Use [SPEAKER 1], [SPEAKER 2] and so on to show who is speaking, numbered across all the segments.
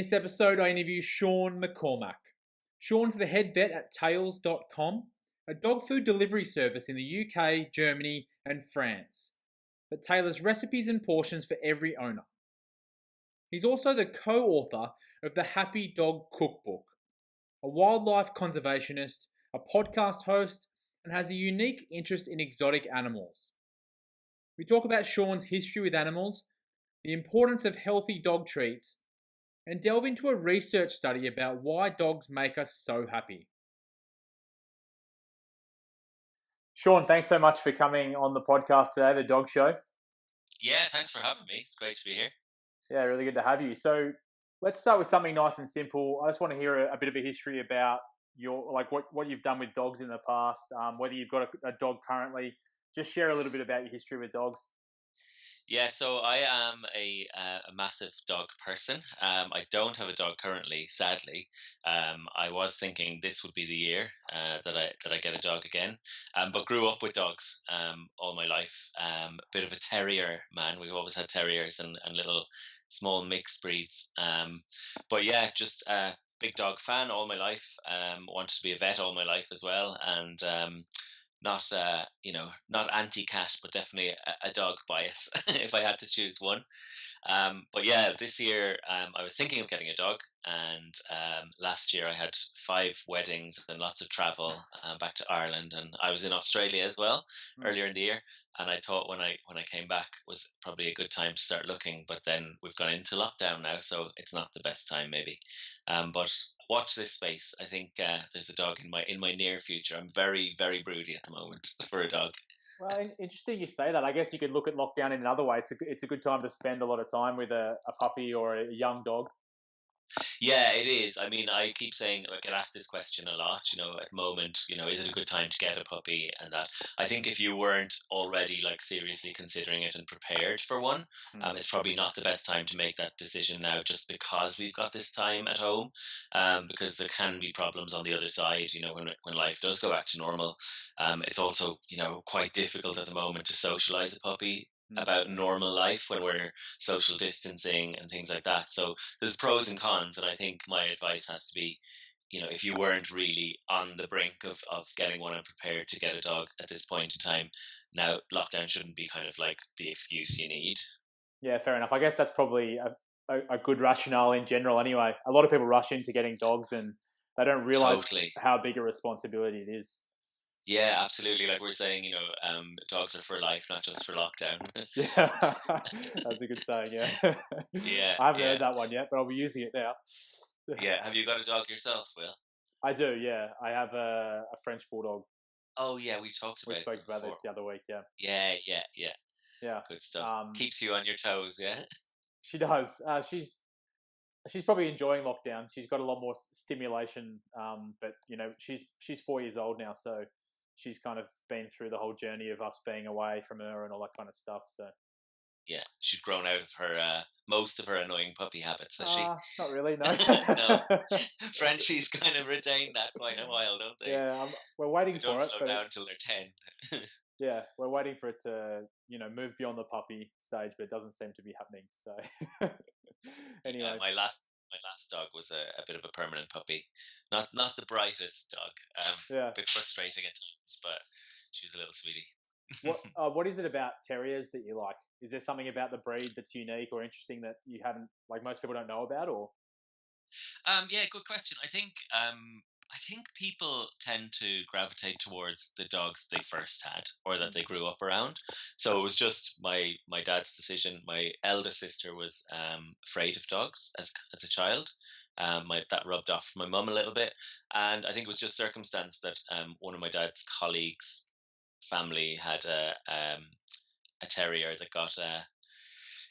[SPEAKER 1] this episode, I interview Sean McCormack. Sean's the head vet at tailors.com, a dog food delivery service in the UK, Germany, and France that tailors recipes and portions for every owner. He's also the co-author of the Happy Dog Cookbook, a wildlife conservationist, a podcast host, and has a unique interest in exotic animals. We talk about Sean's history with animals, the importance of healthy dog treats, and delve into a research study about why dogs make us so happy. Sean, thanks so much for coming on the podcast today, The Dog Show.
[SPEAKER 2] Yeah, thanks for having me. It's great to be here.
[SPEAKER 1] Yeah, really good to have you. So let's start with something nice and simple. I just want to hear a bit of a history about what you've done with dogs in the past, whether you've got a dog currently. Just share a little bit about your history with dogs.
[SPEAKER 2] Yeah, so I am a massive dog person. I don't have a dog currently, sadly. I was thinking this would be the year that I get a dog again. But grew up with dogs all my life. A bit of a terrier man. We've always had terriers and little small mixed breeds. But yeah, just a big dog fan all my life. Wanted to be a vet all my life as well, and not not anti-cat, but definitely a dog bias if I had to choose one. But yeah, this year I was thinking of getting a dog, and last year I had 5 weddings and lots of travel back to Ireland, and I was in Australia as well earlier in the year. And I thought when I came back was probably a good time to start looking, but then we've gone into lockdown now, so it's not the best time maybe. But watch this space. I think there's a dog in my near future. I'm very, very broody at the moment for a dog.
[SPEAKER 1] Well, interesting you say that. I guess you could look at lockdown in another way. It's a good time to spend a lot of time with a puppy or a young dog.
[SPEAKER 2] Yeah, it is. I mean, I keep saying, I get asked this question a lot, at the moment, is it a good time to get a puppy and that? I think if you weren't already like seriously considering it and prepared for one, it's probably not the best time to make that decision now just because we've got this time at home, because there can be problems on the other side, when life does go back to normal. It's also, quite difficult at the moment to socialize a puppy about normal life when we're social distancing and things like that. So there's pros and cons, and I think my advice has to be, if you weren't really on the brink of getting one and prepared to get a dog at this point in time, now lockdown shouldn't be kind of like the excuse you need.
[SPEAKER 1] Yeah, fair enough. I guess that's probably a good rationale in general anyway. A lot of people rush into getting dogs and they don't realize how big a responsibility it is.
[SPEAKER 2] Yeah, absolutely. Like we're saying, dogs are for life, not just for lockdown.
[SPEAKER 1] Yeah, that's a good saying. Yeah,
[SPEAKER 2] yeah.
[SPEAKER 1] I haven't heard that one yet, but I'll be using it now.
[SPEAKER 2] Yeah, have you got a dog yourself, Will?
[SPEAKER 1] I do. Yeah, I have a French bulldog.
[SPEAKER 2] Oh yeah, we spoke about
[SPEAKER 1] this the other week. Yeah.
[SPEAKER 2] Yeah. Good stuff. Keeps you on your toes. Yeah.
[SPEAKER 1] She does. She's probably enjoying lockdown. She's got a lot more stimulation. But she's 4 years old now, so she's kind of been through the whole journey of us being away from her and all that kind of stuff. So
[SPEAKER 2] yeah, she's grown out of her most of her annoying puppy habits, has she?
[SPEAKER 1] Not really, no.
[SPEAKER 2] No, Frenchies kind of retain that quite a while, don't they?
[SPEAKER 1] Yeah, we're waiting
[SPEAKER 2] they
[SPEAKER 1] for
[SPEAKER 2] don't
[SPEAKER 1] it.
[SPEAKER 2] Slow down until they're 10.
[SPEAKER 1] Yeah, we're waiting for it to move beyond the puppy stage, but it doesn't seem to be happening. So anyway,
[SPEAKER 2] my last dog was a bit of a permanent puppy, not the brightest dog. A bit frustrating at times, but she was a little sweetie.
[SPEAKER 1] What is it about terriers that you like? Is there something about the breed that's unique or interesting that you haven't, like most people don't know about, or?
[SPEAKER 2] Yeah, good question. I think people tend to gravitate towards the dogs they first had or that they grew up around. So it was just my dad's decision. My eldest sister was afraid of dogs as a child. That rubbed off my mum a little bit, and I think it was just circumstance that one of my dad's colleagues' family had a terrier that got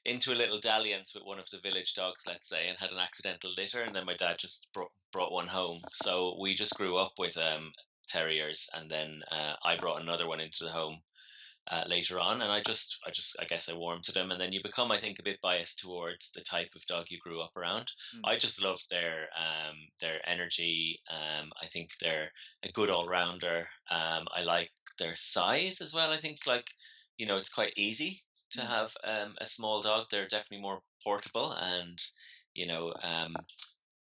[SPEAKER 2] into a little dalliance with one of the village dogs, let's say, and had an accidental litter, and then my dad just brought one home. So we just grew up with terriers, and then I brought another one into the home later on, and I guess I warmed to them, and then you become, I think, a bit biased towards the type of dog you grew up around. I just love their energy. I think they're a good all rounder. I like their size as well. I think it's quite easy to have a small dog. They're definitely more portable, and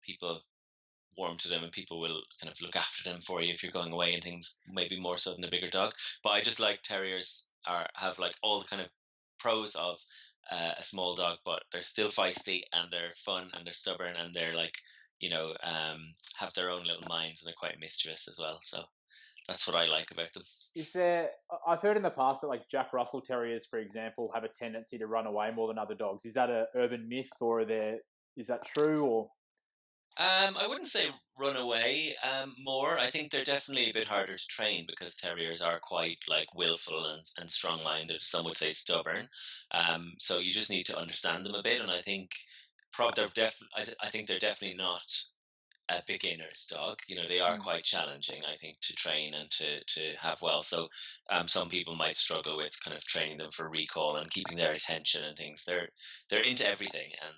[SPEAKER 2] people warm to them and people will kind of look after them for you if you're going away and things, maybe more so than a bigger dog. But I just like terriers have like all the kind of pros of a small dog, but they're still feisty and they're fun and they're stubborn and they're like, have their own little minds and they're quite mischievous as well. So that's what I like about them.
[SPEAKER 1] I've heard in the past that like Jack Russell Terriers, for example, have a tendency to run away more than other dogs. Is that an urban myth, or is that true? Or
[SPEAKER 2] I wouldn't say run away more. I think they're definitely a bit harder to train because terriers are quite like willful and strong-minded. Some would say stubborn. So you just need to understand them a bit. And I think I think they're definitely not a beginner's dog. They are quite challenging, I think, to train and to have well. So some people might struggle with kind of training them for recall and keeping their attention and things. They're into everything and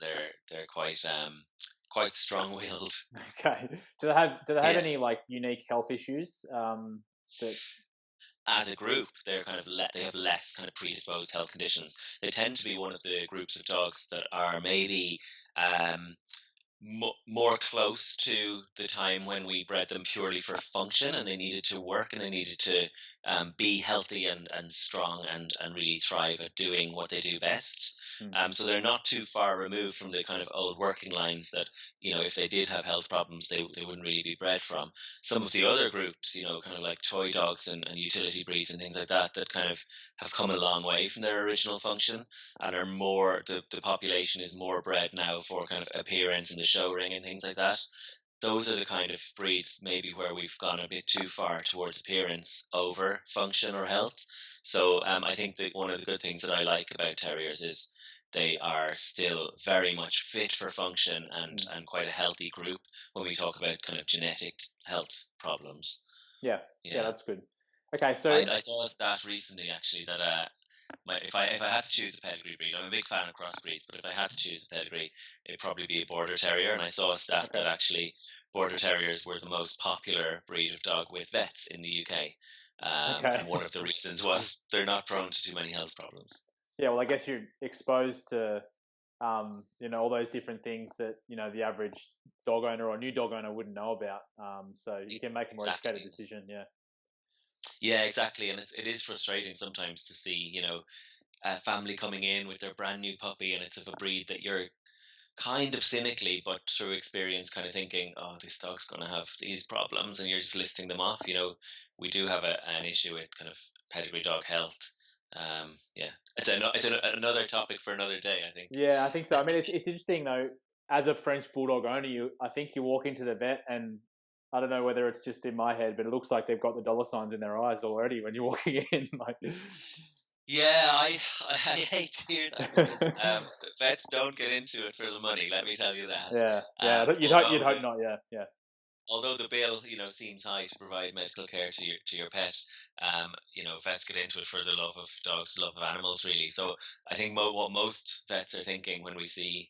[SPEAKER 2] they're quite strong-willed.
[SPEAKER 1] okay, do they have
[SPEAKER 2] Yeah.
[SPEAKER 1] any like unique health issues? That
[SPEAKER 2] As a group, they're kind of they have less kind of predisposed health conditions. They tend to be one of the groups of dogs that are maybe um, more close to the time when we bred them purely for function and they needed to work and they needed to be healthy and strong and really thrive at doing what they do best. So they're not too far removed from the kind of old working lines that, if they did have health problems, they wouldn't really be bred from. Some of the other groups, kind of like toy dogs and utility breeds and things like that, that kind of have come a long way from their original function and are more, the population is more bred now for kind of appearance in the show ring and things like that. Those are the kind of breeds maybe where we've gone a bit too far towards appearance over function or health. So I think that one of the good things that I like about terriers is they are still very much fit for function and quite a healthy group when we talk about kind of genetic health problems.
[SPEAKER 1] yeah,
[SPEAKER 2] Yeah.
[SPEAKER 1] that's good. Okay, so
[SPEAKER 2] I saw a stat recently actually that if I had to choose a pedigree breed, I'm a big fan of crossbreeds, but if I had to choose a pedigree, it'd probably be a border terrier. And I saw a stat that actually border terriers were the most popular breed of dog with vets in the UK. And one of the reasons was they're not prone to too many health problems.
[SPEAKER 1] Yeah, well, I guess you're exposed to all those different things that the average dog owner or new dog owner wouldn't know about. So you can make a more educated decision. Yeah.
[SPEAKER 2] Yeah, exactly, and it is frustrating sometimes to see, a family coming in with their brand new puppy, and it's of a breed that you're kind of cynically, but through experience, kind of thinking, oh, this dog's going to have these problems, and you're just listing them off. We do have an issue with kind of pedigree dog health. Yeah, it's another topic for another day, I think.
[SPEAKER 1] Yeah, I think so. I mean, it's interesting though. As a French bulldog owner, I think you walk into the vet and I don't know whether it's just in my head, but it looks like they've got the dollar signs in their eyes already when you're walking in. Like,
[SPEAKER 2] yeah, I hate to hear that because vets don't get into it for the money. Let me tell you that.
[SPEAKER 1] Yeah. You'd hope not. Yeah.
[SPEAKER 2] Although the bill, seems high to provide medical care to your pet, vets get into it for the love of dogs, love of animals, really. So I think what most vets are thinking when we see,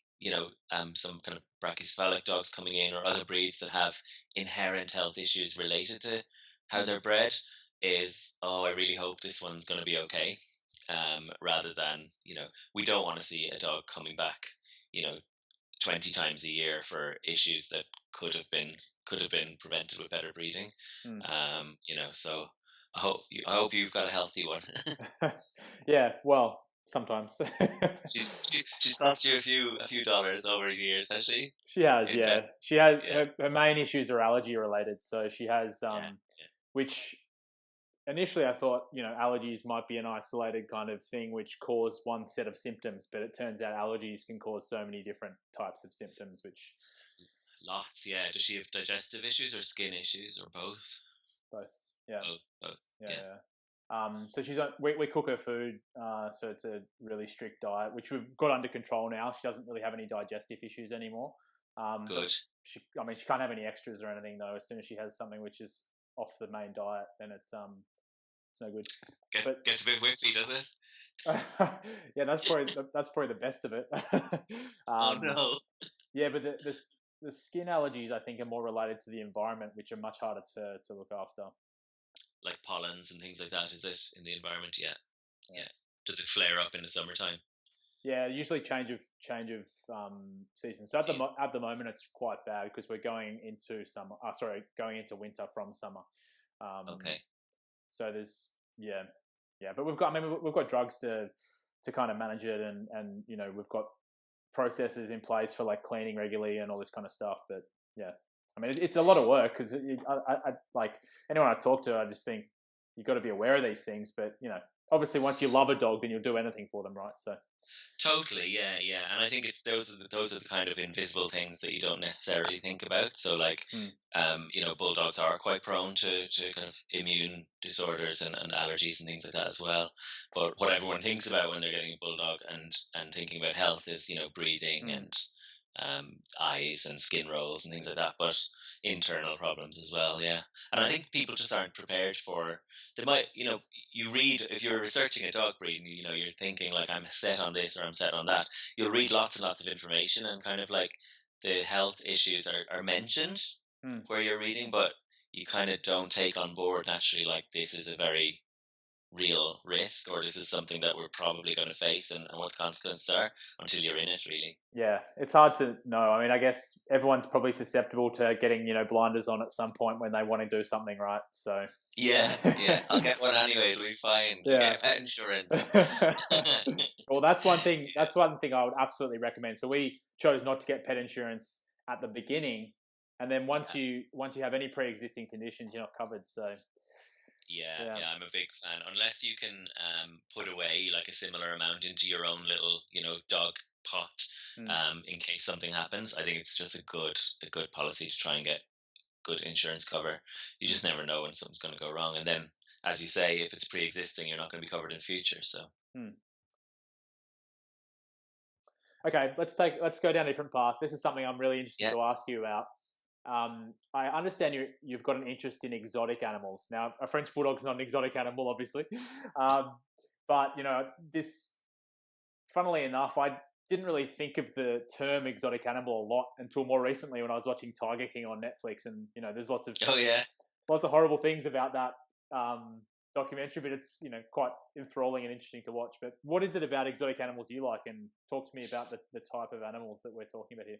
[SPEAKER 2] some kind of brachycephalic dogs coming in or other breeds that have inherent health issues related to how they're bred is, oh, I really hope this one's going to be okay. Rather than, we don't want to see a dog coming back, 20 times a year for issues that could have been prevented with better breeding. So I hope you've got a healthy one.
[SPEAKER 1] Yeah, well, sometimes.
[SPEAKER 2] She's cost you a few dollars over the years, has she?
[SPEAKER 1] She has, yeah. She has
[SPEAKER 2] Yeah.
[SPEAKER 1] her main issues are allergy related, so she has which initially I thought, allergies might be an isolated kind of thing which cause one set of symptoms, but it turns out allergies can cause so many different types of symptoms, which
[SPEAKER 2] lots, yeah. Does she have digestive issues or skin issues or both?
[SPEAKER 1] Both. Yeah.
[SPEAKER 2] Both.
[SPEAKER 1] Yeah. So she's on. We cook her food, so it's a really strict diet, which we've got under control now. She doesn't really have any digestive issues anymore.
[SPEAKER 2] Good.
[SPEAKER 1] She can't have any extras or anything though. As soon as she has something which is off the main diet, then it's no good.
[SPEAKER 2] Gets a bit whiffy, does it?
[SPEAKER 1] Yeah, that's probably the best of it.
[SPEAKER 2] Oh no.
[SPEAKER 1] Yeah, but the skin allergies I think are more related to the environment, which are much harder to look after.
[SPEAKER 2] Like pollens and things like that, is it in the environment? Yeah. Does it flare up in the summertime?
[SPEAKER 1] Yeah, usually change of season. So
[SPEAKER 2] Season.
[SPEAKER 1] at the moment it's quite bad because we're going into summer. Going into winter from summer. Um,
[SPEAKER 2] Okay.
[SPEAKER 1] so there's yeah, yeah, but we've got drugs to kind of manage it, and we've got processes in place for like cleaning regularly and all this kind of stuff. But yeah, I mean it's a lot of work because I like anyone I talk to, I just think you've got to be aware of these things. But obviously once you love a dog, then you'll do anything for them, right? So.
[SPEAKER 2] Totally, yeah, yeah, and I think it's those are the kind of invisible things that you don't necessarily think about. So, like,
[SPEAKER 1] Mm.
[SPEAKER 2] bulldogs are quite prone to kind of immune disorders and allergies and things like that as well. But what everyone thinks about when they're getting a bulldog and thinking about health is, breathing
[SPEAKER 1] Mm.
[SPEAKER 2] and eyes and skin rolls and things like that. But internal problems as well, yeah. And I think people just aren't prepared for. They might, you read if you're researching a dog breed and you're thinking like I'm set on this or I'm set on that, you'll read lots and lots of information and kind of like the health issues are mentioned
[SPEAKER 1] Mm.
[SPEAKER 2] where you're reading, but you kind of don't take on board naturally like this is a very real risk or this is something that we're probably going to face and what the consequences are until you're in it really.
[SPEAKER 1] Yeah, it's hard to know. I mean, I guess everyone's probably susceptible to getting, blinders on at some point when they want to do something, right? So,
[SPEAKER 2] Yeah, yeah. I'll get one anyway. It'll be fine. I'll
[SPEAKER 1] yeah.
[SPEAKER 2] get pet insurance.
[SPEAKER 1] Well, that's one thing.
[SPEAKER 2] Yeah.
[SPEAKER 1] That's one thing I would absolutely recommend. So we chose not to get pet insurance at the beginning, and then once you have any pre-existing conditions, you're not covered. So,
[SPEAKER 2] Yeah,
[SPEAKER 1] yeah.
[SPEAKER 2] yeah, I'm a big fan. Unless you can put away like a similar amount into your own little, dog pot,
[SPEAKER 1] Mm.
[SPEAKER 2] in case something happens. I think it's just a good policy to try and get good insurance cover. You just never know when something's going to go wrong. And then, as you say, if it's pre-existing, you're not going to be covered in future. So
[SPEAKER 1] Mm. Okay, let's go down a different path. This is something I'm really interested
[SPEAKER 2] yeah,
[SPEAKER 1] to ask you about. I understand you've got an interest in exotic animals. Now, a French bulldog's not an exotic animal, obviously, um, but this. Funnily enough, I didn't really think of the term exotic animal a lot until more recently when I was watching Tiger King on Netflix, and there's
[SPEAKER 2] oh yeah.
[SPEAKER 1] lots of horrible things about that documentary, but it's quite enthralling and interesting to watch. But what is it about exotic animals you like, and talk to me about the type of animals that we're talking about here.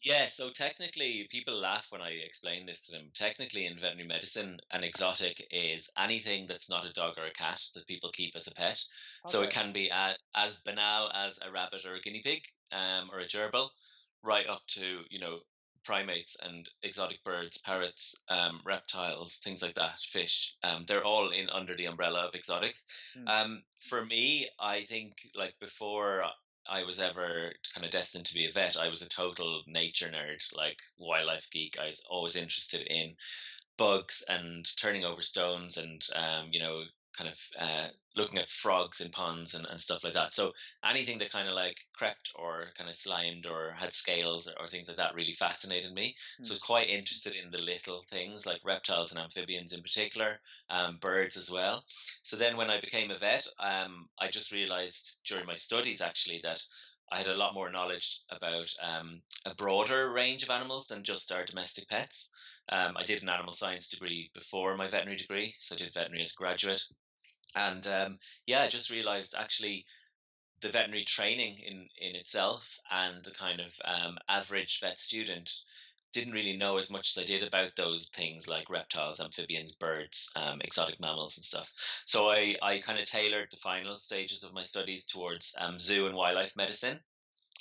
[SPEAKER 2] Yeah, so technically, people laugh when I explain this to them. Technically, in veterinary medicine, an exotic is anything that's not a dog or a cat that people keep as a pet. So it
[SPEAKER 1] Okay.
[SPEAKER 2] can be as banal as a rabbit or a guinea pig, or a gerbil, right up to primates and exotic birds, parrots, reptiles, things like that, fish. They're all in under the umbrella of exotics.
[SPEAKER 1] Hmm.
[SPEAKER 2] For me, I think like before I was ever kind of destined to be a vet, I was a total nature nerd, like wildlife geek. I was always interested in bugs and turning over stones and kind of looking at frogs in ponds and stuff like that. So anything that kind of like crept or kind of slimed or had scales or things like that really fascinated me. So I
[SPEAKER 1] Hmm.
[SPEAKER 2] was quite interested in the little things like reptiles and amphibians in particular, birds as well. So then when I became a vet, I just realized during my studies actually that I had a lot more knowledge about a broader range of animals than just our domestic pets. I did an animal science degree before my veterinary degree, so I did veterinary as a graduate. And yeah, I just realized actually the veterinary training in itself and the kind of average vet student didn't really know as much as I did about those things like reptiles, amphibians, birds, exotic mammals, and stuff. So I kind of tailored the final stages of my studies towards zoo and wildlife medicine.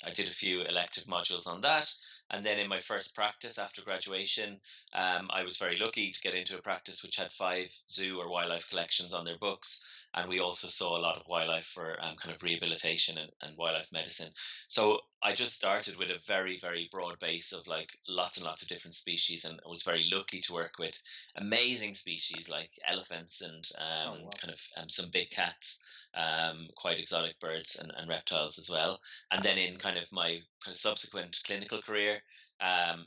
[SPEAKER 2] I did a few elective modules on that. And then in my first practice after graduation, I was very lucky to get into a practice which had 5 zoo or wildlife collections on their books. And we also saw a lot of wildlife for kind of rehabilitation and wildlife medicine. So I just started with a very, very broad base of like lots and lots of different species. And I was very lucky to work with amazing species like elephants and
[SPEAKER 1] Oh wow.
[SPEAKER 2] kind of some big cats, quite exotic birds and reptiles as well. And then in kind of my kind of subsequent clinical career,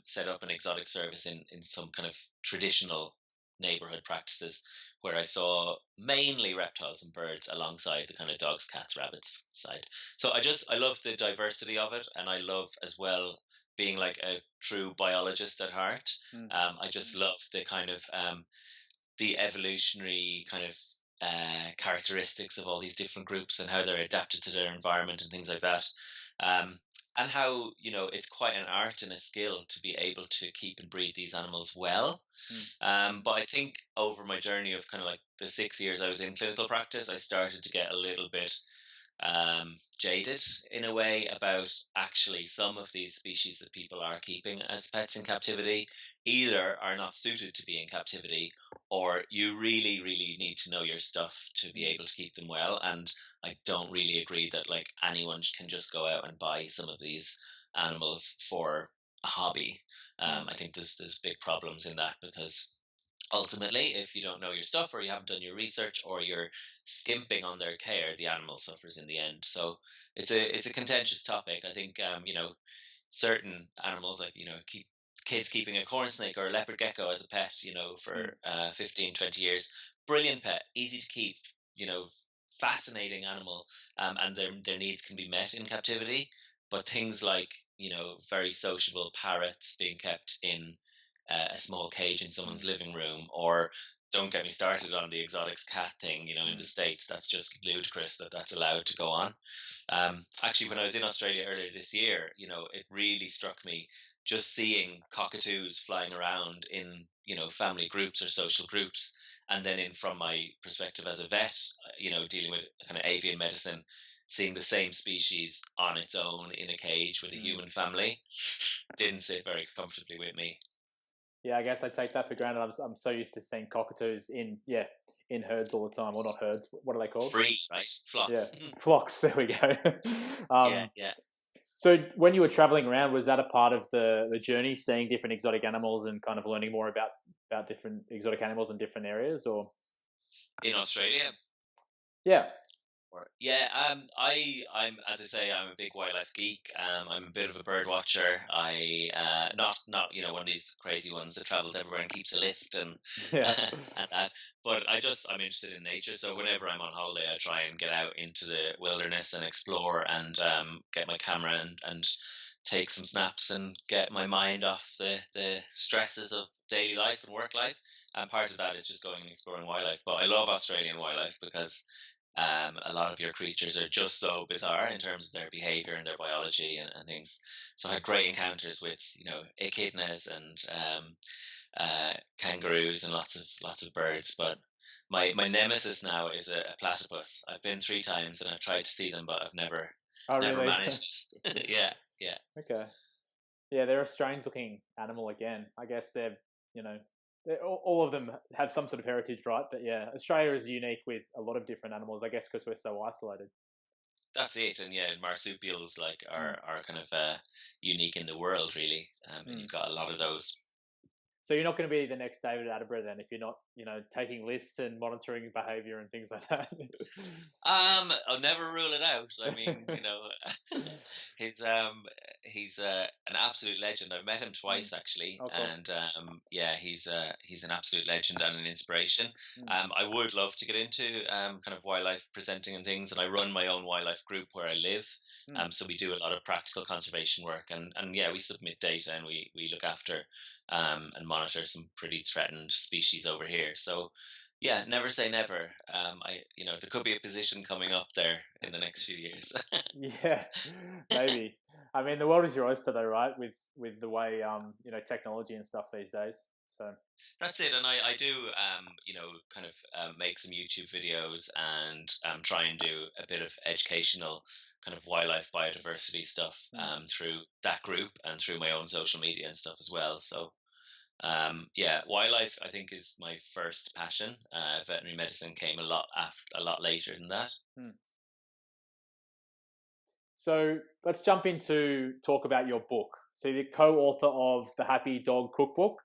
[SPEAKER 2] set up an exotic service in some kind of traditional neighborhood practices where I saw mainly reptiles and birds alongside the kind of dogs, cats, rabbits side. So I love the diversity of it, and I love as well being like a true biologist at heart.
[SPEAKER 1] Hmm.
[SPEAKER 2] I just love the kind of the evolutionary kind of characteristics of all these different groups and how they're adapted to their environment and things like that. Um, and how, it's quite an art and a skill to be able to keep and breed these animals well.
[SPEAKER 1] Mm.
[SPEAKER 2] But I think over my journey of kind of like the 6 years I was in clinical practice, I started to get a little bit jaded in a way about actually some of these species that people are keeping as pets in captivity either are not suited to be in captivity, or you really, really need to know your stuff to be able to keep them well. And I don't really agree that like anyone can just go out and buy some of these animals for a hobby. I think there's big problems in that, because ultimately, if you don't know your stuff, or you haven't done your research, or you're skimping on their care, the animal suffers in the end. So it's a contentious topic. I think certain animals, like keep kids keeping a corn snake or a leopard gecko as a pet, for 15, 20 years, brilliant pet, easy to keep, you know fascinating animal, and their needs can be met in captivity. But things like, very sociable parrots being kept in a small cage in someone's living room, or don't get me started on the exotics cat thing, in the States. That's just ludicrous that that's allowed to go on. Actually, when I was in Australia earlier this year, it really struck me just seeing cockatoos flying around in, family groups or social groups. And then, from my perspective as a vet, dealing with kind of avian medicine, seeing the same species on its own in a cage with a human family didn't sit very comfortably with me.
[SPEAKER 1] Yeah, I guess I take that for granted. I'm so used to seeing cockatoos in herds all the time. Well, not herds. What are they called?
[SPEAKER 2] Free, right?
[SPEAKER 1] Yeah,
[SPEAKER 2] Flocks.
[SPEAKER 1] flocks. There we go.
[SPEAKER 2] Yeah, yeah.
[SPEAKER 1] So when you were traveling around, was that a part of the journey, seeing different exotic animals and kind of learning more about different exotic animals in different areas, or?
[SPEAKER 2] In Australia.
[SPEAKER 1] Yeah.
[SPEAKER 2] Yeah, I'm, as I say, I'm a big wildlife geek. I'm a bit of a bird watcher. I not one of these crazy ones that travels everywhere and keeps a list and
[SPEAKER 1] Yeah.
[SPEAKER 2] and that. But I'm interested in nature. So whenever I'm on holiday, I try and get out into the wilderness and explore, and get my camera and take some snaps and get my mind off the stresses of daily life and work life. And part of that is just going and exploring wildlife. But I love Australian wildlife because a lot of your creatures are just so bizarre in terms of their behavior and their biology and things. So I had great encounters with, echidnas and kangaroos and lots of birds. But my nemesis now is a platypus. I've been 3 times and I've tried to see them, but I've never
[SPEAKER 1] Oh,
[SPEAKER 2] never
[SPEAKER 1] really?
[SPEAKER 2] managed. Yeah, yeah.
[SPEAKER 1] Okay. Yeah, they're a strange looking animal again. I guess you know, all of them have some sort of heritage, right? But yeah, Australia is unique with a lot of different animals, I guess, because we're so isolated.
[SPEAKER 2] That's it. And yeah, marsupials like
[SPEAKER 1] Mm.
[SPEAKER 2] are kind of unique in the world, really. And
[SPEAKER 1] Mm.
[SPEAKER 2] you've got a lot of those.
[SPEAKER 1] So you're not going to be the next David Attenborough then, if you're not, taking lists and monitoring behavior and things like that.
[SPEAKER 2] I'll never rule it out. I mean, he's an absolute legend. I've met him
[SPEAKER 1] Mm.
[SPEAKER 2] twice actually,
[SPEAKER 1] Oh, cool.
[SPEAKER 2] and yeah, he's an absolute legend and an inspiration.
[SPEAKER 1] Mm.
[SPEAKER 2] I would love to get into kind of wildlife presenting and things, and I run my own wildlife group where I live.
[SPEAKER 1] Mm.
[SPEAKER 2] So we do a lot of practical conservation work, and yeah, we submit data and we look after and monitor some pretty threatened species over here. So yeah, never say never. There could be a position coming up there in the next few years.
[SPEAKER 1] Yeah, maybe. I mean, the world is your oyster, though, right? With the way technology and stuff these days. So.
[SPEAKER 2] That's it, and I do kind of make some YouTube videos and try and do a bit of educational kind of wildlife biodiversity stuff
[SPEAKER 1] Mm.
[SPEAKER 2] through that group and through my own social media and stuff as well. So yeah, wildlife I think is my first passion. Veterinary medicine came a lot later than that.
[SPEAKER 1] Mm. So let's jump into talk about your book. So you're the co-author of the Happy Dog Cookbook,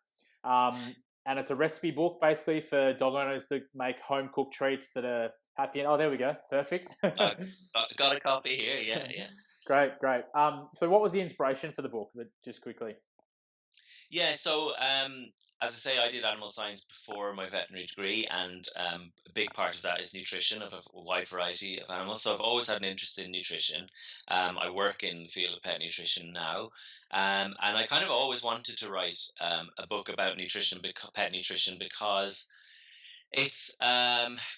[SPEAKER 1] and it's a recipe book basically for dog owners to make home cooked treats that are happy. Oh, there we go, perfect.
[SPEAKER 2] Got a copy here. Yeah, yeah.
[SPEAKER 1] Great, great. So what was the inspiration for the book? Just quickly.
[SPEAKER 2] Yeah, so as I say, I did animal science before my veterinary degree, and a big part of that is nutrition of a wide variety of animals. So I've always had an interest in nutrition. I work in the field of pet nutrition now, and I kind of always wanted to write a book about pet nutrition, because It's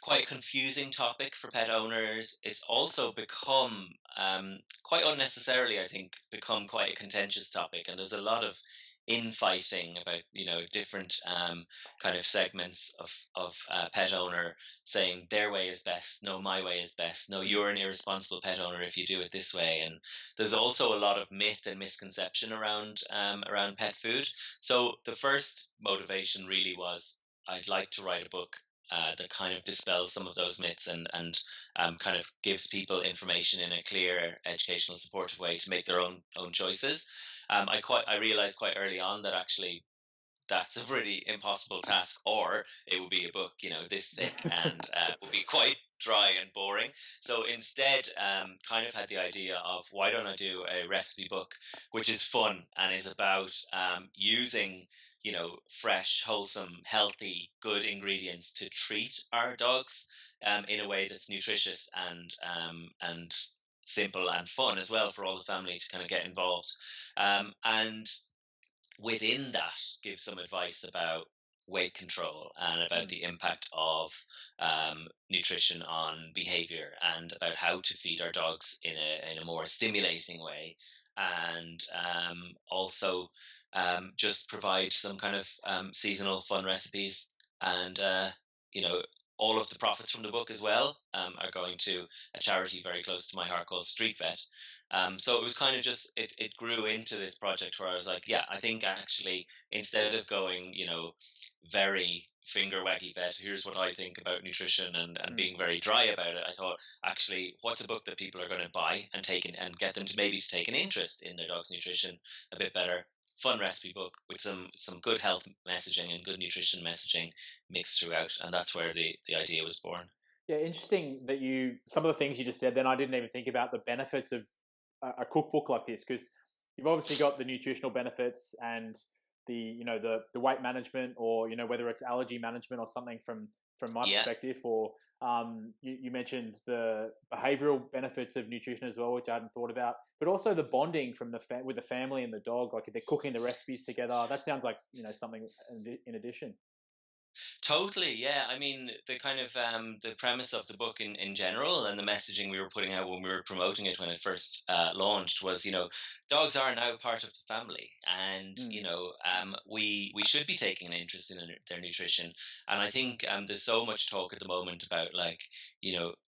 [SPEAKER 2] quite a confusing topic for pet owners. It's also become quite unnecessarily, I think, become quite a contentious topic, and there's a lot of infighting about different kind of segments of pet owner saying their way is best, no, my way is best, no,
[SPEAKER 1] Mm.
[SPEAKER 2] you're an irresponsible pet owner if you do it this way, and there's also a lot of myth and misconception around pet food. So the first motivation really was I'd like to write a book that kind of dispels some of those myths and kind of gives people information in a clear, educational, supportive way to make their own choices. I realized quite early on that actually that's a really impossible task, or it would be a book, this thick and would be quite dry and boring. So instead, kind of had the idea of why don't I do a recipe book, which is fun and is about using, fresh, wholesome, healthy, good ingredients to treat our dogs in a way that's nutritious and simple and fun as well for all the family to kind of get involved. And within that give some advice about weight control and about
[SPEAKER 1] Mm.
[SPEAKER 2] the impact of nutrition on behavior and about how to feed our dogs in a more stimulating way, and also just provide some kind of seasonal fun recipes, and you know all of the profits from the book as well are going to a charity very close to my heart called Street Vet. So it was kind of just it grew into this project where I was like, yeah, I think actually instead of going, very finger waggy vet, here's what I think about nutrition and
[SPEAKER 1] Mm.
[SPEAKER 2] being very dry about it, I thought actually what's a book that people are going to buy and take and get them to maybe to take an interest in their dog's nutrition a bit better. Fun recipe book with some good health messaging and good nutrition messaging mixed throughout, and that's where the idea was born.
[SPEAKER 1] Yeah, interesting that some of the things you just said. Then I didn't even think about the benefits of a cookbook like this, because you've obviously got the nutritional benefits and the weight management, or whether it's allergy management or something from my
[SPEAKER 2] Yeah.
[SPEAKER 1] perspective, or you mentioned the behavioral benefits of nutrition as well, which I hadn't thought about, but also the bonding from with the family and the dog, like if they're cooking the recipes together. That sounds like something in addition.
[SPEAKER 2] Totally, yeah. I mean, the kind of the premise of the book in general and the messaging we were putting out when we were promoting it when it first launched was, dogs are now part of the family, and
[SPEAKER 1] Mm.
[SPEAKER 2] we should be taking an interest in their nutrition. And I think there's so much talk at the moment about like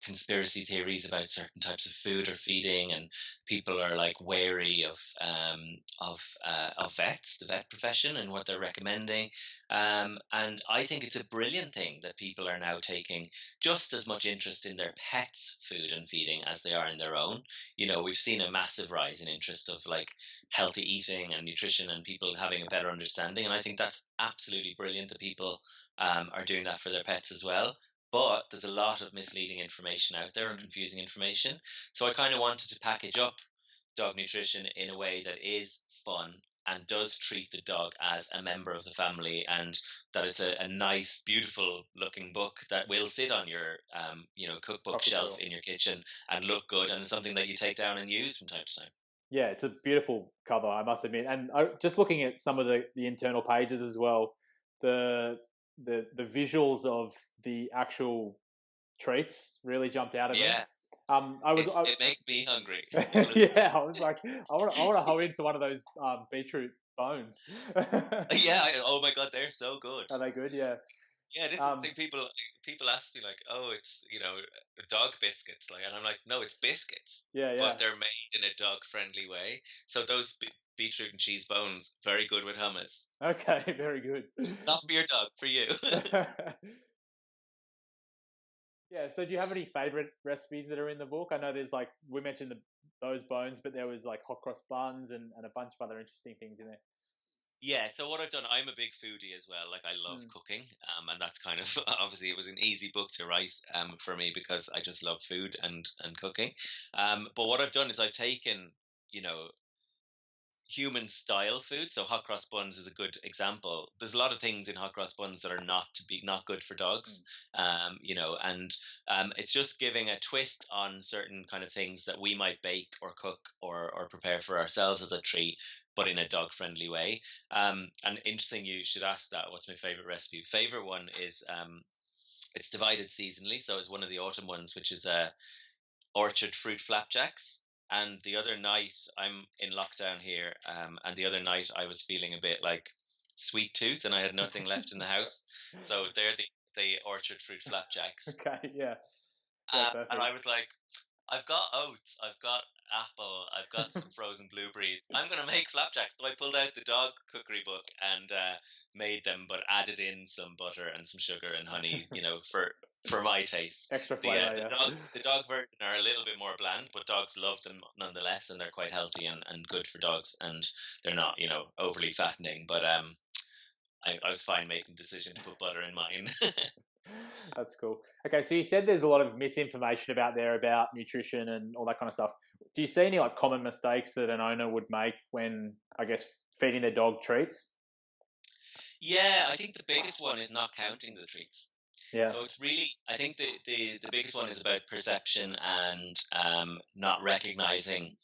[SPEAKER 2] conspiracy theories about certain types of food or feeding, and people are like wary of vets, the vet profession, and what they're recommending. And I think it's a brilliant thing that people are now taking just as much interest in their pets' food and feeding as they are in their own. We've seen a massive rise in interest of like healthy eating and nutrition and people having a better understanding. And I think that's absolutely brilliant that people are doing that for their pets as well. But there's a lot of misleading information out there or
[SPEAKER 1] Mm.
[SPEAKER 2] confusing information. So I kind of wanted to package up dog nutrition in a way that is fun and does treat the dog as a member of the family, and that it's a nice beautiful looking book that will sit on your cookbook
[SPEAKER 1] Coffee
[SPEAKER 2] shelf
[SPEAKER 1] table.
[SPEAKER 2] in your kitchen and look good, and it's something that you take down and use from time to time.
[SPEAKER 1] Yeah, it's a beautiful cover, I must admit. And just looking at some of the internal pages as well, the the visuals of the actual treats really jumped out at me.
[SPEAKER 2] Yeah,
[SPEAKER 1] I was,
[SPEAKER 2] it makes me hungry.
[SPEAKER 1] yeah, I was like, I want to hoe into one of those beetroot bones.
[SPEAKER 2] Yeah, oh my god, they're so good.
[SPEAKER 1] Are they good? Yeah.
[SPEAKER 2] Yeah, this is the
[SPEAKER 1] Um,
[SPEAKER 2] thing. People ask me like, "Oh, it's dog biscuits," like, and I'm like, "No, it's biscuits,
[SPEAKER 1] yeah, yeah.
[SPEAKER 2] but they're made in a dog friendly way." So those beetroot and cheese bones, very good with hummus.
[SPEAKER 1] Okay, very good.
[SPEAKER 2] Not for your dog, for you.
[SPEAKER 1] Yeah. So, do you have any favorite recipes that are in the book? I know there's like we mentioned those bones, but there was like hot cross buns and a bunch of other interesting things in there.
[SPEAKER 2] Yeah, so what I've done, I'm a big foodie as well. Like I love
[SPEAKER 1] Mm.
[SPEAKER 2] cooking, and that's kind of obviously it was an easy book to write for me because I just love food and cooking. But what I've done is I've taken you know human style food. So hot cross buns is a good example. There's a lot of things in hot cross buns that are not good for dogs,
[SPEAKER 1] Mm.
[SPEAKER 2] and it's just giving a twist on certain kind of things that we might bake or cook or prepare for ourselves as a treat, but in a dog friendly way. And interesting, you should ask that. What's my favorite recipe? Favorite one is It's divided seasonally, so it's one of the autumn ones, which is orchard fruit flapjacks. And the other night, I'm in lockdown here, and the other night I was feeling a bit like sweet tooth, and I had nothing left in the house. So they're the orchard fruit flapjacks.
[SPEAKER 1] Okay, yeah. Yeah,
[SPEAKER 2] And
[SPEAKER 1] perfect.
[SPEAKER 2] I was like, I've got oats, I've got apple, I've got some frozen blueberries. I'm gonna make flapjacks. So I pulled out the dog cookery book and made them, but added in some butter and some sugar and honey, for my taste.
[SPEAKER 1] Extra
[SPEAKER 2] The
[SPEAKER 1] flavor,
[SPEAKER 2] the
[SPEAKER 1] yeah.
[SPEAKER 2] dog version are a little bit more bland, but dogs love them nonetheless, and they're quite healthy and good for dogs, and they're not overly fattening. But I was fine making the decision to put butter in mine.
[SPEAKER 1] That's cool. Okay, so you said there's a lot of misinformation about nutrition and all that kind of stuff. Do you see any like common mistakes that an owner would make when, I guess, feeding their dog treats?
[SPEAKER 2] Yeah, I think the biggest one is not counting the treats.
[SPEAKER 1] Yeah.
[SPEAKER 2] So it's really, I think the biggest one is about perception and not recognizing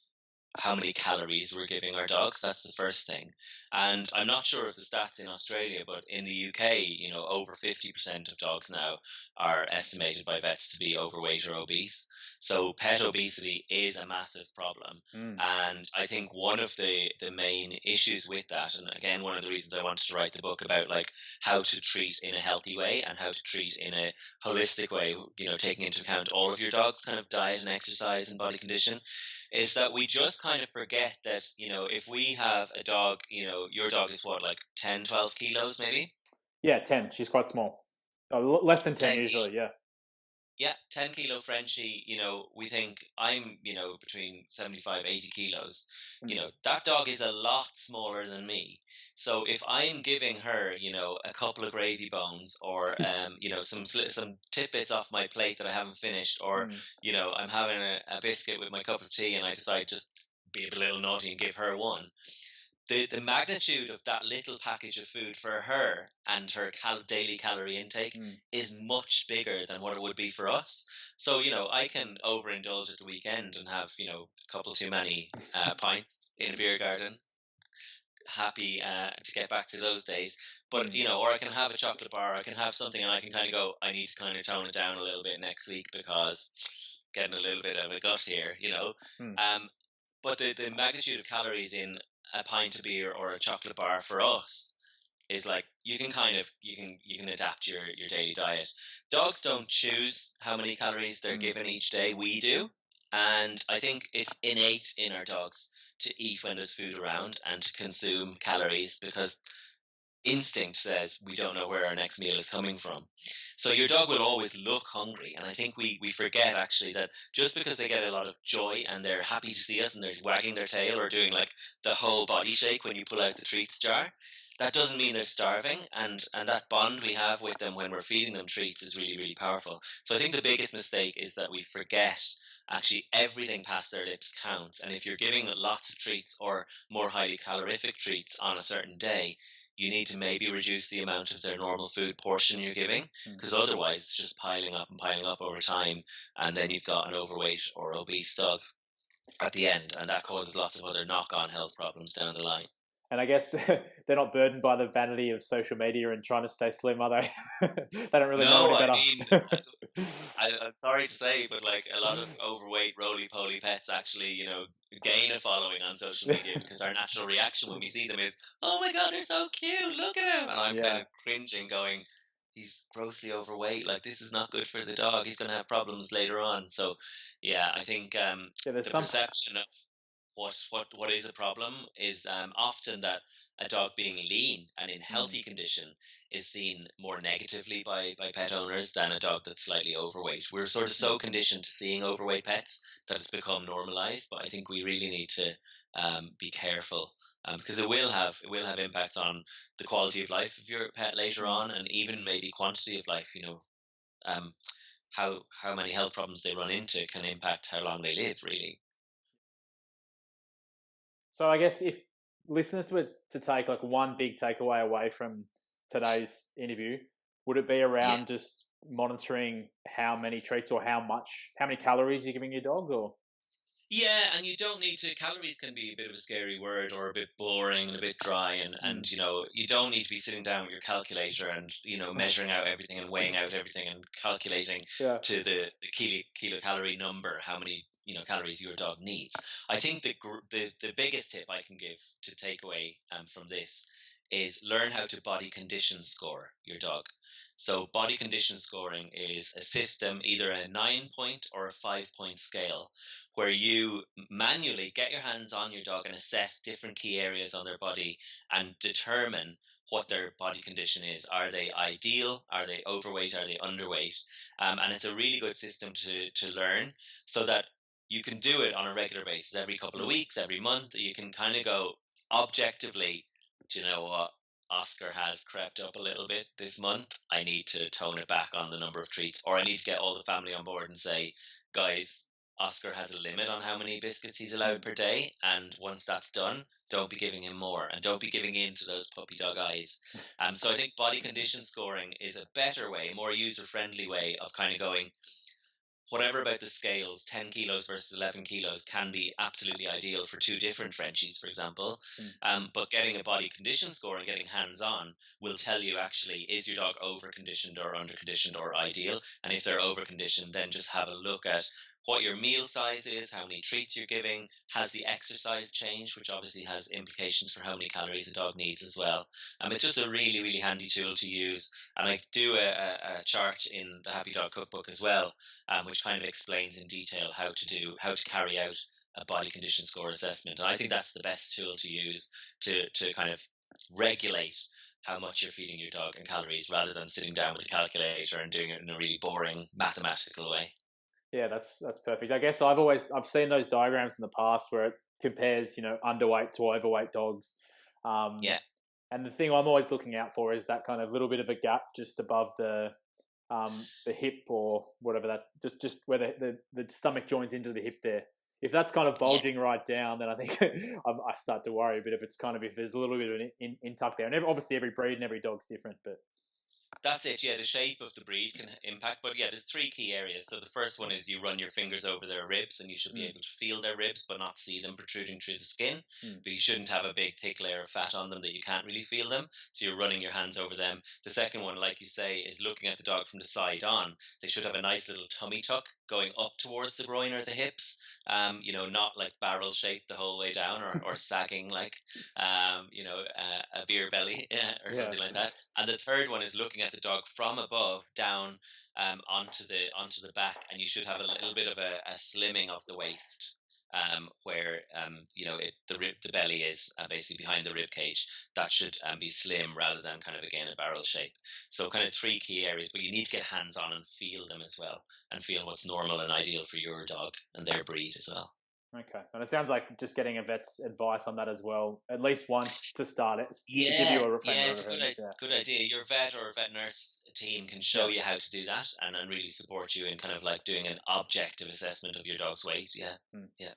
[SPEAKER 2] how many calories we're giving our dogs. That's the first thing. And I'm not sure of the stats in Australia, but in the UK, over 50% of dogs now are estimated by vets to be overweight or obese. So pet obesity is a massive problem.
[SPEAKER 1] Mm.
[SPEAKER 2] And I think one of the main issues with that, and again, one of the reasons I wanted to write the book about like how to treat in a healthy way and how to treat in a holistic way, taking into account all of your dog's kind of diet and exercise and body condition, is that we just kind of forget that, if we have a dog, your dog is what, like 10, 12 kilos maybe?
[SPEAKER 1] Yeah, 10. She's quite small. Less than 10
[SPEAKER 2] 10
[SPEAKER 1] usually, yeah.
[SPEAKER 2] Yeah, 10 kilo Frenchie, we think I'm, between 75, 80 kilos. That dog is a lot smaller than me. So if I'm giving her, a couple of gravy bones or, some tidbits off my plate that I haven't finished, or, I'm having a biscuit with my cup of tea and I decide just be a little naughty and give her one, the magnitude of that little package of food for her and her daily calorie intake is much bigger than what it would be for us. So, I can overindulge at the weekend and have, a couple too many pints in a beer garden. Happy to get back to those days. But, or I can have a chocolate bar, I can have something and I can kind of go, I need to kind of tone it down a little bit next week because getting a little bit of a gut here. But the magnitude of calories in a pint of beer or a chocolate bar for us is like you can adapt your daily diet. Dogs don't choose how many calories they're given each day. We do, and I think it's innate in our dogs to eat when there's food around and to consume calories because instinct says we don't know where our next meal is coming from. So your dog will always look hungry. And I think we forget actually that just because they get a lot of joy and they're happy to see us and they're wagging their tail or doing like the whole body shake when you pull out the treats jar, that doesn't mean they're starving. And that bond we have with them when we're feeding them treats is really, really powerful. So I think the biggest mistake is that we forget actually everything past their lips counts. And if you're giving lots of treats or more highly calorific treats on a certain day, you need to maybe reduce the amount of their normal food portion you're giving, because otherwise it's just piling up and piling up over time, and then you've got an overweight or obese dog at the end, and that causes lots of other knock-on health problems down the line.
[SPEAKER 1] And I guess they're not burdened by the vanity of social media and trying to stay slim, are they? They don't really know any better.
[SPEAKER 2] I'm sorry to say, but like a lot of overweight roly-poly pets actually, gain a following on social media because our natural reaction when we see them is, oh my God, they're so cute, look at him. And I'm kind of cringing going, he's grossly overweight. Like, this is not good for the dog. He's going to have problems later on. So, yeah, I think the perception of what is a problem is often that a dog being lean and in healthy condition is seen more negatively by pet owners than a dog that's slightly overweight. We're sort of so conditioned to seeing overweight pets that it's become normalized, but I think we really need to be careful because it will have impacts on the quality of life of your pet later on, and even maybe quantity of life. How many health problems they run into can impact how long they live, really.
[SPEAKER 1] So I guess if listeners were to take like one big takeaway away from today's interview, would it be around just monitoring how many treats or how many calories you're giving your dog, or?
[SPEAKER 2] Yeah, and you don't need to. Calories can be a bit of a scary word, or a bit boring and a bit dry, and you know, you don't need to be sitting down with your calculator and measuring out everything and weighing out everything and calculating
[SPEAKER 1] Yeah.
[SPEAKER 2] to the kilocalorie number how many calories your dog needs. I think the biggest tip I can give to take away from this is learn how to body condition score your dog. So body condition scoring is a system, either a 9 point or a 5 point scale, where you manually get your hands on your dog and assess different key areas on their body and determine what their body condition is. Are they ideal? Are they overweight? Are they underweight? And it's a really good system to learn, so that you can do it on a regular basis, every couple of weeks, every month. You can kind of go objectively, do you know what? Oscar has crept up a little bit this month. I need to tone it back on the number of treats, or I need to get all the family on board and say, guys, Oscar has a limit on how many biscuits he's allowed per day, and once that's done, don't be giving him more, and don't be giving in to those puppy dog eyes. So I think body condition scoring is a better way, more user friendly way of kind of going, whatever about the scales, 10 kilos versus 11 kilos can be absolutely ideal for two different Frenchies, for example. But getting a body condition score and getting hands on will tell you actually, is your dog over conditioned or under conditioned or ideal? And if they're over conditioned, then just have a look at what your meal size is, how many treats you're giving, has the exercise changed, which obviously has implications for how many calories a dog needs as well. It's just a really, really handy tool to use. And I do a chart in the Happy Dog Cookbook as well, which kind of explains in detail how to carry out a body condition score assessment. And I think that's the best tool to use to kind of regulate how much you're feeding your dog in calories, rather than sitting down with a calculator and doing it in a really boring mathematical way.
[SPEAKER 1] Yeah, that's perfect. I guess I've seen those diagrams in the past where it compares, underweight to overweight dogs.
[SPEAKER 2] Yeah.
[SPEAKER 1] And the thing I'm always looking out for is that kind of little bit of a gap just above the hip, or whatever, that just where the stomach joins into the hip there. If that's kind of bulging right down, then I think I start to worry. But if it's kind of, if there's a little bit of an in tuck there, and obviously every breed and every dog's different, but
[SPEAKER 2] That's it. Yeah, the shape of the breed can impact. But yeah, there's three key areas. So the first one is you run your fingers over their ribs, and you should be able to feel their ribs, but not see them protruding through the skin. But you shouldn't have a big, thick layer of fat on them that you can't really feel them. So you're running your hands over them. The second one, like you say, is looking at the dog from the side on. They should have a nice little tummy tuck going up towards the groin or the hips. Not like barrel shaped the whole way down, or sagging like, a beer belly or something like that. And the third one is looking at the dog from above down, onto the back, and you should have a little bit of a slimming of the waist, where the belly is basically behind the rib cage. That should be slim, rather than kind of, again, a barrel shape. So kind of three key areas, but you need to get hands on and feel them as well, and feel what's normal and ideal for your dog and their breed as well.
[SPEAKER 1] Okay, and it sounds like just getting a vet's advice on that as well, at least once to start it, to give
[SPEAKER 2] Yeah,
[SPEAKER 1] you a
[SPEAKER 2] yeah, it's a
[SPEAKER 1] reference.
[SPEAKER 2] good idea. Your vet or vet nurse team can show you how to do that, and really support you in kind of like doing an objective assessment of your dog's weight. Yeah, yeah.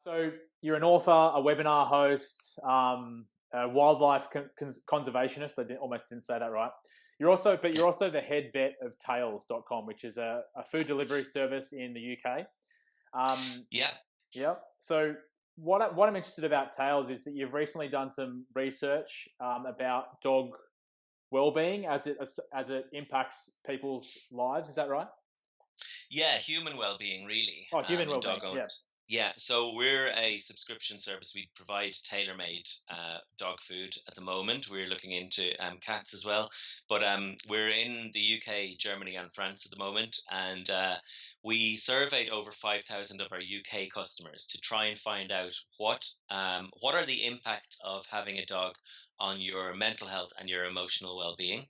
[SPEAKER 1] So you're an author, a webinar host, a wildlife conservationist. Almost didn't say that right. You're also the head vet of tailors.com, which is a food delivery service in the UK.
[SPEAKER 2] Yeah.
[SPEAKER 1] Yeah. So what I'm interested about Tails is that you've recently done some research about dog well-being as it impacts people's lives. Is that right?
[SPEAKER 2] Yeah, human well-being, really.
[SPEAKER 1] Oh, human well-being.
[SPEAKER 2] Dog owners. Yeah, so we're a subscription service. We provide tailor-made dog food at the moment. We're looking into cats as well, but we're in the UK, Germany, and France at the moment, and we surveyed over 5,000 of our UK customers to try and find out what are the impacts of having a dog on your mental health and your emotional well-being.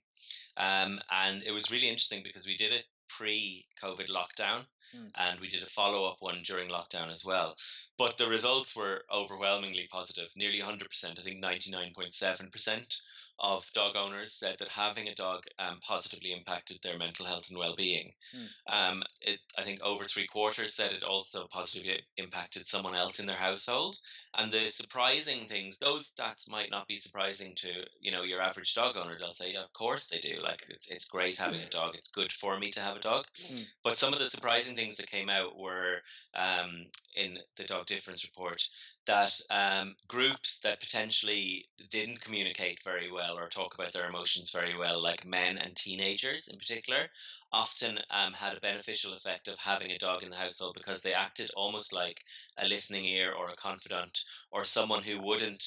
[SPEAKER 2] And it was really interesting because we did it pre-COVID lockdown, and we did a follow-up one during lockdown as well. But the results were overwhelmingly positive, nearly 100%, I think 99.7% of dog owners said that having a dog positively impacted their mental health and well-being. I think over 3/4 said it also positively impacted someone else in their household. And the surprising things, those stats might not be surprising to your average dog owner. They'll say, of course they do. Like it's great having a dog. It's good for me to have a dog. But some of the surprising things that came out were in the Dog Difference report that groups that potentially didn't communicate very well or talk about their emotions very well, like men and teenagers in particular, often had a beneficial effect of having a dog in the household because they acted almost like a listening ear or a confidant or someone who wouldn't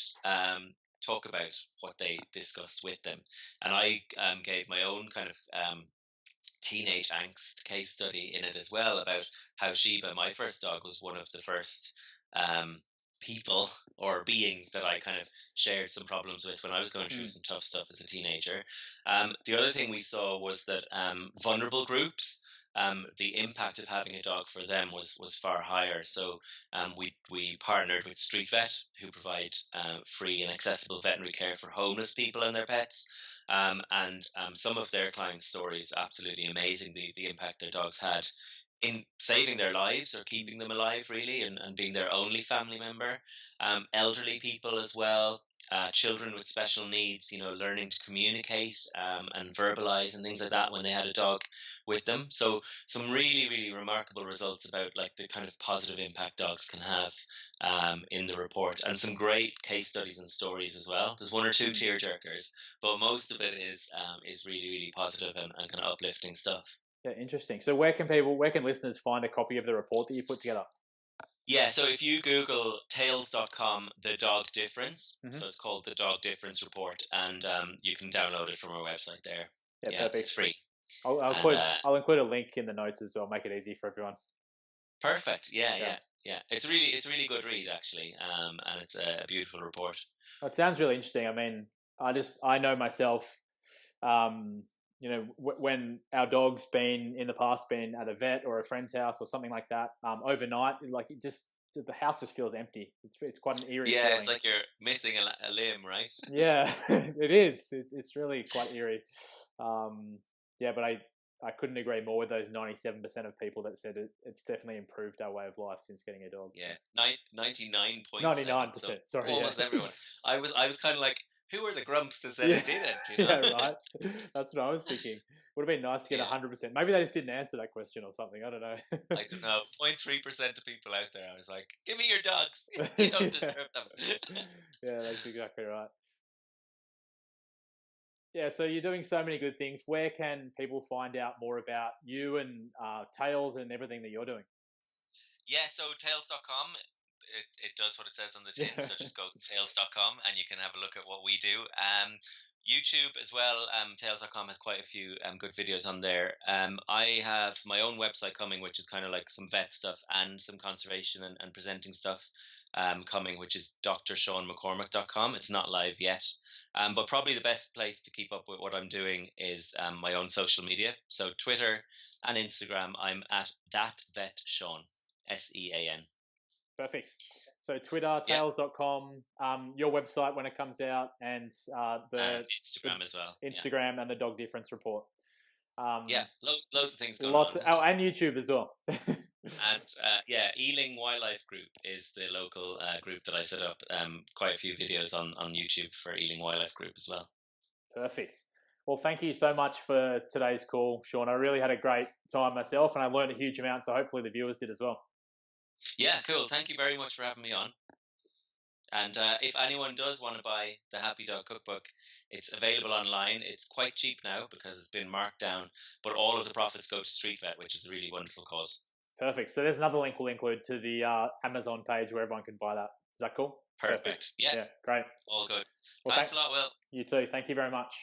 [SPEAKER 2] talk about what they discussed with them. And I gave my own kind of teenage angst case study in it as well about how Sheba, my first dog, was one of the first people or beings that I kind of shared some problems with when I was going through some tough stuff as a teenager. The other thing we saw was that vulnerable groups, the impact of having a dog for them was far higher. So we partnered with Street Vet, who provide free and accessible veterinary care for homeless people and their pets. And some of their clients' stories, absolutely amazing, the impact their dogs had in saving their lives or keeping them alive, really, and being their only family member. Elderly people as well, children with special needs, learning to communicate and verbalize and things like that when they had a dog with them. So some really, really remarkable results about like the kind of positive impact dogs can have in the report, and some great case studies and stories as well. There's one or two tear jerkers, but most of it is really, really positive and kind of uplifting stuff.
[SPEAKER 3] Yeah, interesting. So where can listeners find a copy of the report that you put together?
[SPEAKER 2] Yeah, so if you Google tails.com, the dog difference, so it's called the Dog Difference Report, and you can download it from our website there.
[SPEAKER 3] Yeah, perfect.
[SPEAKER 2] It's free.
[SPEAKER 3] I'll include a link in the notes as well, make it easy for everyone.
[SPEAKER 2] Perfect. Yeah. It's a really good read actually, and it's a beautiful report.
[SPEAKER 3] It sounds really interesting. I mean, I know myself. When our dog's been in the past been at a vet or a friend's house or something like that, overnight, like the house just feels empty. It's quite an eerie feeling.
[SPEAKER 2] It's like you're missing a limb, right?
[SPEAKER 3] Yeah, it is. It's really quite eerie. But I couldn't agree more with those 97% of people that said it's definitely improved our way of life since getting a dog.
[SPEAKER 2] Yeah, 99.7%.
[SPEAKER 3] 99%. Sorry,
[SPEAKER 2] almost everyone. I was kind of like, who are the grumps that said it didn't?
[SPEAKER 3] Yeah, right. That's what I was thinking. Would have been nice to get 100%. Maybe they just didn't answer that question or something. I don't know.
[SPEAKER 2] I don't know. 0.3% of people out there. I was like, give me your dogs. You don't deserve them.
[SPEAKER 3] Yeah, that's exactly right. Yeah, so you're doing so many good things. Where can people find out more about you and Tails and everything that you're doing?
[SPEAKER 2] Yeah, so tails.com, it does what it says on the tin. So just go to tails.com and you can have a look at what we do. YouTube as well, tails.com has quite a few good videos on there. I have my own website coming, which is kind of like some vet stuff and some conservation and presenting stuff coming, which is drshawnmccormack.com. It's not live yet. But probably the best place to keep up with what I'm doing is my own social media. So Twitter and Instagram, I'm at thatvetshawn, SEAN.
[SPEAKER 3] Perfect. So Twitter, tails.com, your website when it comes out, and
[SPEAKER 2] Instagram as well.
[SPEAKER 3] Instagram and the Dog Difference Report.
[SPEAKER 2] Loads of things going on.
[SPEAKER 3] And YouTube as well.
[SPEAKER 2] And Ealing Wildlife Group is the local group that I set up. Quite a few videos on YouTube for Ealing Wildlife Group as well.
[SPEAKER 3] Perfect. Well, thank you so much for today's call, Sean. I really had a great time myself, and I learned a huge amount, so hopefully the viewers did as well.
[SPEAKER 2] Yeah, cool. Thank you very much for having me on. And if anyone does want to buy the Happy Dog Cookbook, it's available online. It's quite cheap now because it's been marked down, but all of the profits go to Street Vet, which is a really wonderful cause. Perfect. So there's another link we'll include to the Amazon page where everyone can buy that. Is that cool? Perfect. Yeah, great. All good. Well, thanks a lot, Will. You too. Thank you very much.